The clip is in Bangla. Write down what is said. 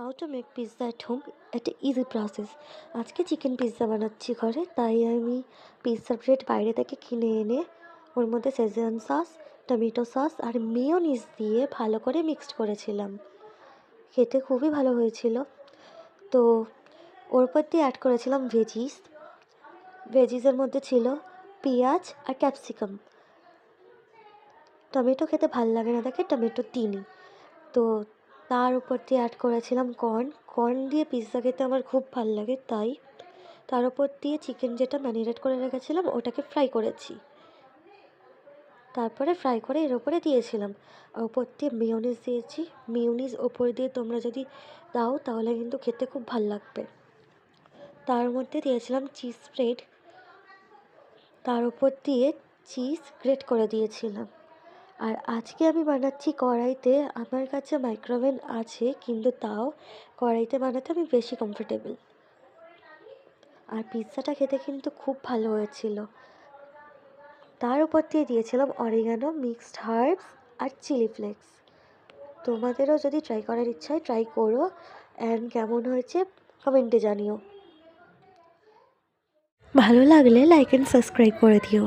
How to make pizza at home, একটা ইজি প্রসেস। আজকে চিকেন পিৎজা বানাচ্ছি ঘরে, তাই আমি পিৎজা ব্রেড বাইরে থেকে কিনে এনে ওর মধ্যে সেজওয়ান সস, টমেটো সস আর মেয়োনিজ দিয়ে ভালো করে মিক্সড করেছিলাম। খেতে খুবই ভালো হয়েছিল। তো ওর উপর দিয়ে অ্যাড করেছিলাম ভেজিসের মধ্যে ছিল পেঁয়াজ আর ক্যাপসিকাম। টমেটো খেতে ভালো লাগে না দেখে টমেটো দিইনি। তো তার উপর দিয়ে অ্যাড করেছিলাম কর্ন দিয়ে পিৎজা খেতে আমার খুব ভালো লাগে, তাই তার উপর দিয়ে চিকেন যেটা ম্যারিনেট করে রেখেছিলাম ওটাকে ফ্রাই করেছি। তারপরে ফ্রাই করে এর ওপরে দিয়েছিলাম, ওপর দিয়ে মেয়োনিজ দিয়েছি। মেয়োনিজ ওপর দিয়ে তোমরা যদি দাও তাহলে কিন্তু খেতে খুব ভালো লাগবে। তার মধ্যে দিয়েছিলাম চিজ স্প্রেড, তার উপর দিয়ে চিজ গ্রেট করে দিয়েছিলাম। আর আজকে আমি বানাচ্ছি কড়াইতে। আমার কাছে মাইক্রোওভেন আছে, কিন্তু তাও কড়াইতে বানাতে আমি বেশি কমফোর্টেবল। আর পিৎজাটা খেতে কিন্তু খুব ভালো হয়েছিল। তার উপর দিয়ে দিয়েছিলাম অরিগানো, মিক্সড হার্বস আর চিলি ফ্লেক্স। তোমাদেরও যদি ট্রাই করার ইচ্ছা হয় ট্রাই করো, অ্যান্ড কেমন হয়েছে কমেন্টে জানিও। ভালো লাগলে লাইক অ্যান্ড সাবস্ক্রাইব করে দিও।